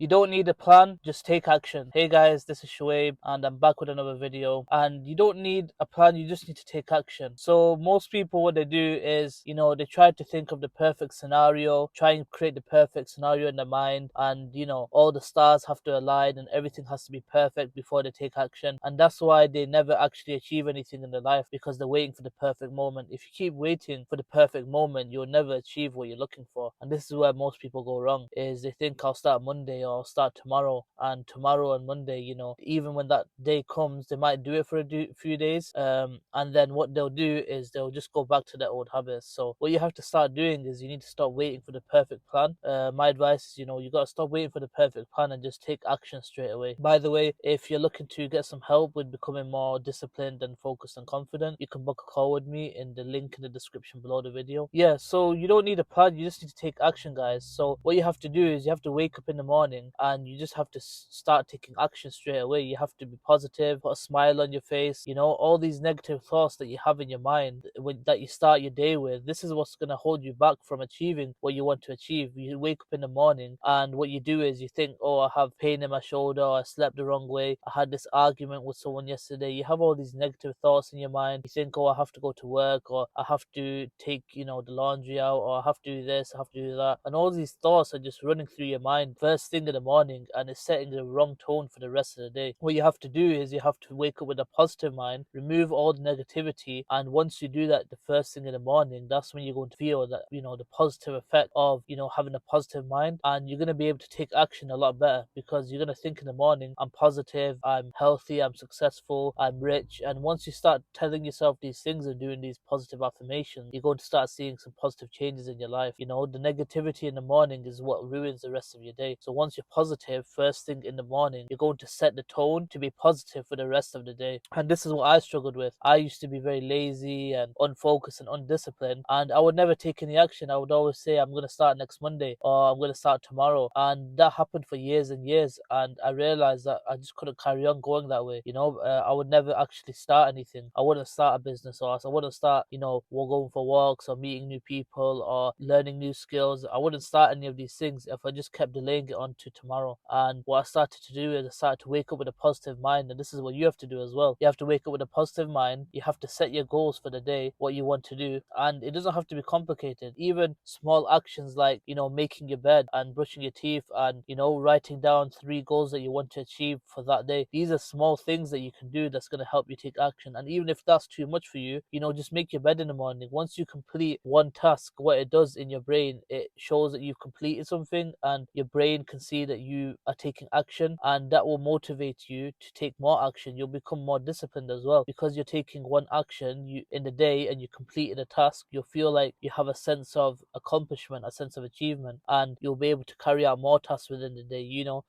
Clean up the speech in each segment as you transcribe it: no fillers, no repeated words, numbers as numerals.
You don't need a plan, just take action. Hey guys, this is Shoaib and I'm back with another video. And you don't need a plan, you just need to take action. So most people, what they do is, they try to think of the perfect scenario, try and create the perfect scenario in their mind, and all the stars have to align and everything has to be perfect before they take action. And that's why they never actually achieve anything in their life, because they're waiting for the perfect moment. If you keep waiting for the perfect moment, you'll never achieve what you're looking for. And this is where most people go wrong, is they think I'll start Monday or I'll start tomorrow, and tomorrow and Monday, even when that day comes, they might do it for a few days, and then what they'll do is they'll just go back to their old habits. So what you have to start doing is you need to stop waiting for the perfect plan. My advice is, you got to stop waiting for the perfect plan and just take action straight away. By the way, if you're looking to get some help with becoming more disciplined and focused and confident, you can book a call with me in the link in the description below the video. Yeah, so you don't need a plan, you just need to take action, guys. So what you have to do is you have to wake up in the morning and you just have to start taking action straight away. You have to be positive, put a smile on your face. All these negative thoughts that you have in your mind that you start your day with, this is what's going to hold you back from achieving what you want to achieve. You wake up in the morning and what you do is you think, oh, I have pain in my shoulder, or I slept the wrong way, I had this argument with someone yesterday. You have all these negative thoughts in your mind. You think, oh, I have to go to work, or I have to take the laundry out, or I have to do this, I have to do that. And all these thoughts are just running through your mind first thing in the morning, and it's setting the wrong tone for the rest of the day. What you have to do is you have to wake up with a positive mind, remove all the negativity, and once you do that the first thing in the morning, that's when you're going to feel that the positive effect of having a positive mind, and you're going to be able to take action a lot better, because you're going to think in the morning, I'm positive, I'm healthy, I'm successful, I'm rich. And once you start telling yourself these things and doing these positive affirmations, you're going to start seeing some positive changes in your life. The negativity in the morning is what ruins the rest of your day. So once you're positive first thing in the morning, you're going to set the tone to be positive for the rest of the day. And this is what I struggled with. I used to be very lazy and unfocused and undisciplined, and I would never take any action. I would always say, I'm going to start next Monday, or I'm going to start tomorrow. And that happened for years and years, and I realized that I just couldn't carry on going that way. I would never actually start anything. I wouldn't start a business, or I wouldn't start going for walks or meeting new people or learning new skills. I wouldn't start any of these things if I just kept delaying it on to tomorrow. And what I started to do is I started to wake up with a positive mind, and this is what you have to do as well. You have to wake up with a positive mind. You have to set your goals for the day, what you want to do, and it doesn't have to be complicated. Even small actions like making your bed and brushing your teeth, and writing down 3 goals that you want to achieve for that day. These are small things that you can do that's going to help you take action. And even if that's too much for you, just make your bed in the morning. Once you complete one task, what it does in your brain, it shows that you've completed something, and your brain can see that you are taking action, and that will motivate you to take more action. You'll become more disciplined as well, because you're taking one action in the day and you completed a task. You'll feel like you have a sense of accomplishment, a sense of achievement, and you'll be able to carry out more tasks within the day.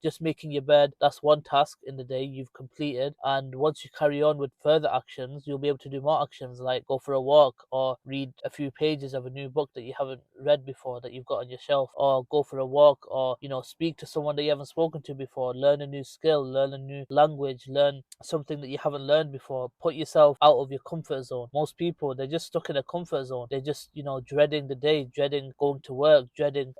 Just making your bed, that's one task in the day you've completed, and once you carry on with further actions, you'll be able to do more actions, like go for a walk, or read a few pages of a new book that you haven't read before that you've got on your shelf, or go for a walk, or speak to someone that you haven't spoken to before, learn a new skill, learn a new language, learn something that you haven't learned before. Put yourself out of your comfort zone. Most people, they're just stuck in a comfort zone. They're just dreading the day, dreading going to work, dreading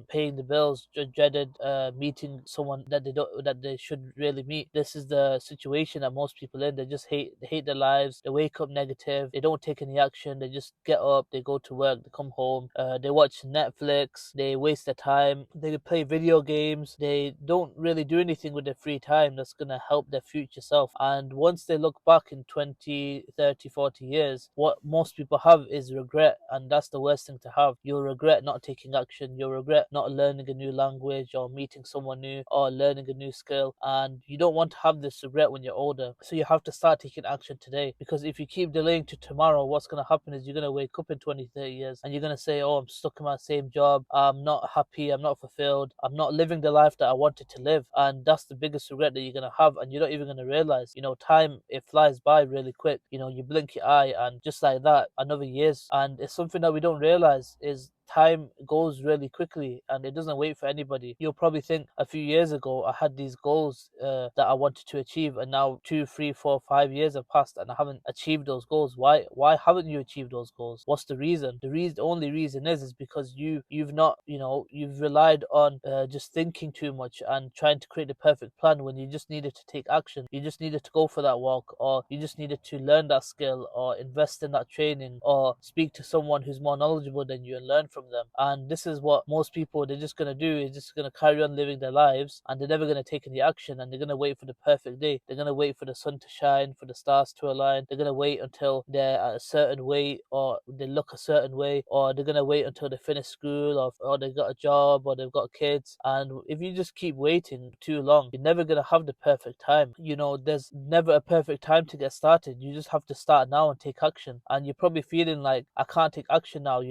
paying the bills, dreaded meeting someone that they should really meet. This is the situation that most people in. They just hate their lives. They wake up negative, they don't take any action, they just get up, they go to work, they come home, they watch Netflix, they waste their time, they play video games, they don't really do anything with their free time that's going to help their future self. And once they look back in 20, 30, 40 years, what most people have is regret, and that's the worst thing to have. You'll regret not taking action, you'll regret not learning a new language, or meeting someone new, or learning a new skill, and you don't want to have this regret when you're older. So you have to start taking action today, because if you keep delaying to tomorrow, what's going to happen is you're going to wake up in 20, 30 years and you're going to say, oh, I'm stuck in my same job, I'm not happy, I'm not fulfilled, I'm not living the life that I wanted to live. And that's the biggest regret that you're going to have, and you're not even going to realize, time, it flies by really quick. You blink your eye and just like that, another years. And it's something that we don't realize is time goes really quickly and it doesn't wait for anybody. You'll probably think a few years ago I had these goals that I wanted to achieve, and now 2, 3, 4, 5 years have passed and I haven't achieved those goals. Why haven't you achieved those goals? What's the reason? The only reason is because you've not, you've relied on just thinking too much and trying to create the perfect plan when you just needed to take action. You just needed to go for that walk, or you just needed to learn that skill, or invest in that training, or speak to someone who's more knowledgeable than you and learn from them. And this is what most people, they're just gonna do, is just gonna carry on living their lives, and they're never gonna take any action, and they're gonna wait for the perfect day. They're gonna wait for the sun to shine, for the stars to align. They're gonna wait until they're at a certain weight, or they look a certain way, or they're gonna wait until they finish school, or they've got a job, or they've got kids. And if you just keep waiting too long, you're never gonna have the perfect time. There's never a perfect time to get started. You just have to start now and take action. And you're probably feeling like, I can't take action now,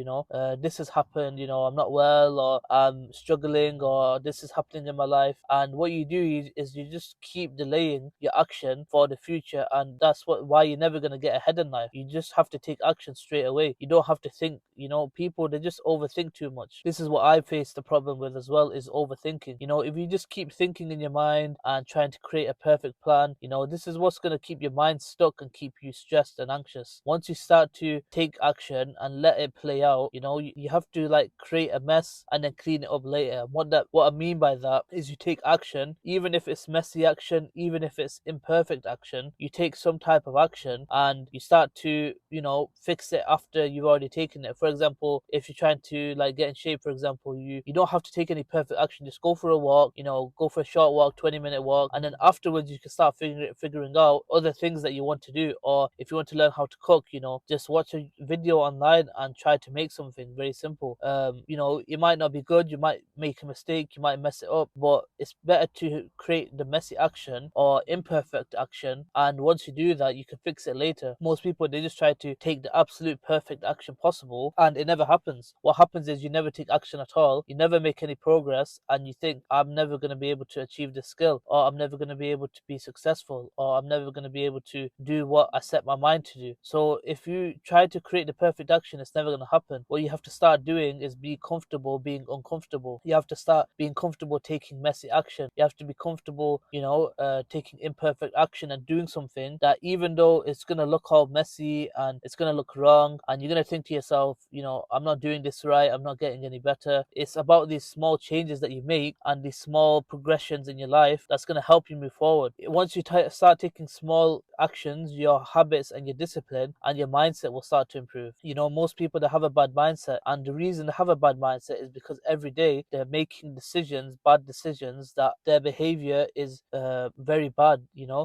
this has happened, I'm not well, or I'm struggling, or this is happening in my life. And what you do is you just keep delaying your action for the future, and that's why you're never gonna get ahead in life. You just have to take action straight away. You don't have to think. People, they just overthink too much. This is what I face the problem with as well, is overthinking. If you just keep thinking in your mind and trying to create a perfect plan, this is what's going to keep your mind stuck and keep you stressed and anxious. Once you start to take action and let it play out, you have to like create a mess and then clean it up later. What I mean by that is, you take action, even if it's messy action, even if it's imperfect action. You take some type of action and you start to fix it after you've already taken it. For example, if you're trying to like get in shape, for example, you don't have to take any perfect action. Just go for a walk, go for a short walk, 20-minute walk, and then afterwards you can start figuring out other things that you want to do. Or if you want to learn how to cook, just watch a video online and try to make something very simple. It might not be good, you might make a mistake, you might mess it up, but it's better to create the messy action or imperfect action, and once you do that, you can fix it later. Most people, they just try to take the absolute perfect action possible, and it never happens. What happens is, you never take action at all, you never make any progress, and you think, I'm never going to be able to achieve this skill, or I'm never going to be able to be successful, or I'm never going to be able to do what I set my mind to do. So if you try to create the perfect action, it's never going to happen. What you have to start doing is be comfortable being uncomfortable. You have to start being comfortable taking messy action. You have to be comfortable, taking imperfect action and doing something that, even though it's going to look all messy and it's going to look wrong, and you're going to think to yourself, I'm not doing this right, I'm not getting any better. It's about these small changes that you make and these small progressions in your life that's going to help you move forward. Once you start taking small actions, your habits and your discipline and your mindset will start to improve. Most people that have a bad mindset, and the reason they have a bad mindset is because every day they're making bad decisions, that their behavior is very bad.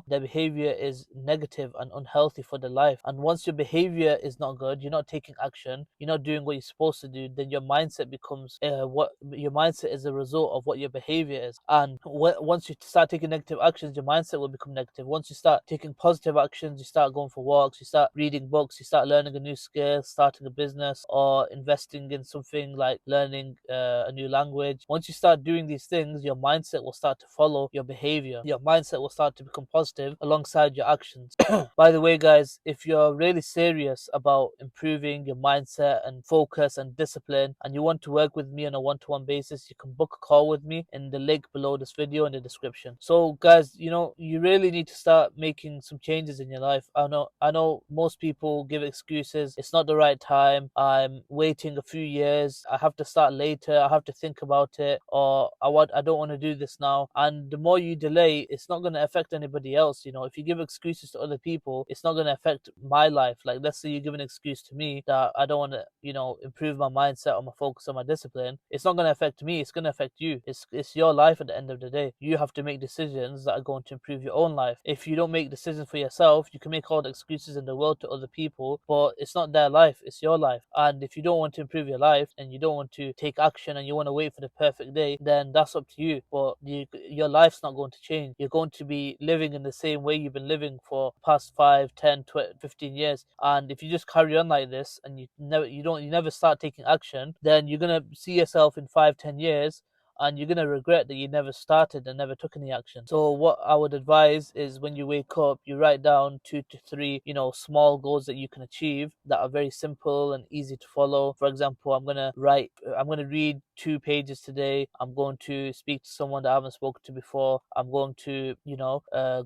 Their behavior is negative and unhealthy for their life. And once your behavior is not good, you're not taking action, you're not doing what you're supposed to do, then your mindset becomes what your mindset is a result of what your behavior is. And once you start taking negative actions, your mindset will become negative. Once you start taking positive actions, you start going for walks, you start reading books, you start learning a new skill, starting a business, or investing in something like learning a new language. Once you start doing these things, your mindset will start to follow your behavior. Your mindset will start to become positive alongside your actions. By the way, guys, if you're really serious about improving your mindset and focus and discipline, and you want to work with me on a one-to-one basis, you can book a call with me in the link below this video in the description. So guys, you really need to start making some changes in your life. I know most people give excuses. It's not the right time, I'm waiting a few years, I have to start later, I have to think about it, or I don't want to do this now. And the more you delay, it's not going to affect anybody else. If you give excuses to other people, it's not going to affect my life. Like, let's say you give an excuse to me that I don't want to improve my mindset or my focus on my discipline. It's not going to affect me, it's going to affect you. It's your life at the end of the day. You have to make decisions that are going to improve your own life. If you don't make decisions for yourself, you can make all the excuses in the world to other people, but it's not their life, it's your life. And if you don't want to improve your life, and you don't want to take action, and you want to wait for the perfect day, then that's up to you. But your life's not going to change. You're going to be living in the same way you've been living for the past 5, 10, 20, 15 years. And if you just carry on like this, and you never start taking action, then you're going to see yourself in 5, 10 years and you're gonna regret that you never started and never took any action. So what I would advise is when you wake up, you write down 2 to 3, small goals that you can achieve that are very simple and easy to follow. For example, I'm gonna read 2 pages today. I'm going to speak to someone that I haven't spoken to before. I'm going to,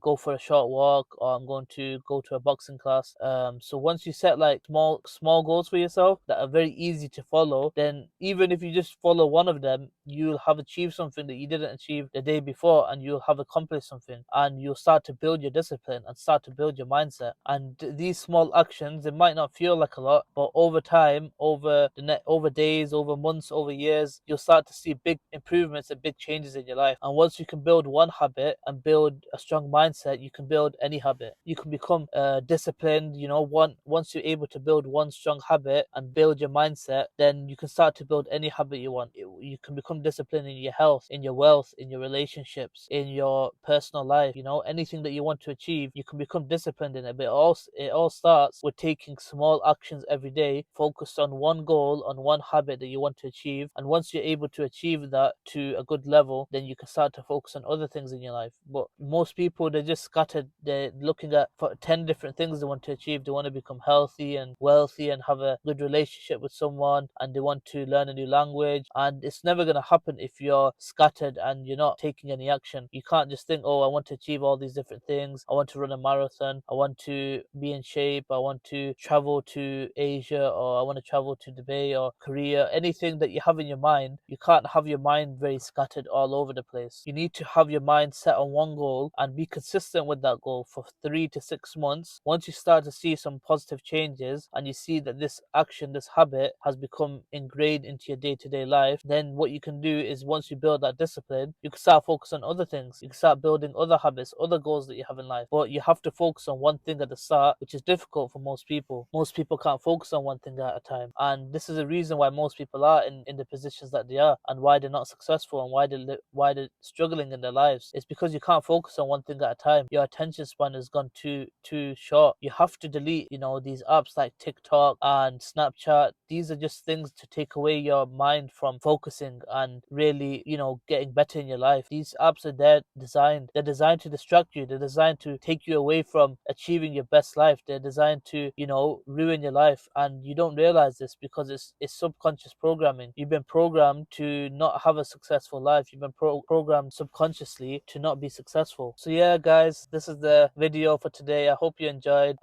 go for a short walk, or I'm going to go to a boxing class. So once you set like small goals for yourself that are very easy to follow, then even if you just follow one of them, you'll have achieved something that you didn't achieve the day before, and you'll have accomplished something, and you'll start to build your discipline and start to build your mindset. And these small actions, it might not feel like a lot, but over time, over days, over months, over years, you'll start to see big improvements and big changes in your life. And once you can build one habit and build a strong mindset, you can build any habit. You can become disciplined. Once you're able to build one strong habit and build your mindset, then you can start to build any habit you want. You can become disciplined in your health, in your wealth, in your relationships, in your personal life. Anything that you want to achieve, you can become disciplined in it. But it all starts with taking small actions every day, focused on one goal, on one habit that you want to achieve. And once you're able to achieve that to a good level, then you can start to focus on other things in your life. But most people, they're just scattered. They're looking at 10 different things they want to achieve. They want to become healthy and wealthy and have a good relationship with someone, and they want to learn a new language. And it's never going to happen if you're scattered and you're not taking any action. You can't just think, oh, I want to achieve all these different things. I want to run a marathon. I want to be in shape. I want to travel to Asia, or I want to travel to Dubai or Korea. Anything that you have in your mind, you can't have your mind very scattered all over the place. You need to have your mind set on one goal and be consistent with that goal for 3 to 6 months. Once you start to see some positive changes and you see that this action, this habit has become ingrained into your day-to-day life, then what you can do is, once you build that discipline, you can start focusing on other things. You can start building other habits, other goals that you have in life. But you have to focus on one thing at the start, which is difficult for most people. Most people can't focus on one thing at a time. And this is the reason why most people are in the positions that they are, and why they're not successful, and why they're struggling in their lives. It's because you can't focus on one thing at a time. Your attention span has gone too short. You have to delete, these apps like TikTok and Snapchat. These are just things to take away your mind from focusing and really, getting better in your life. These apps are they're designed to distract you. They're designed to take you away from achieving your best life. They're designed to, ruin your life, and you don't realize this because it's subconscious programming. You've been programmed to not have a successful life. You've been programmed subconsciously to not be successful. So yeah, guys, this is the video for today. I hope you enjoyed.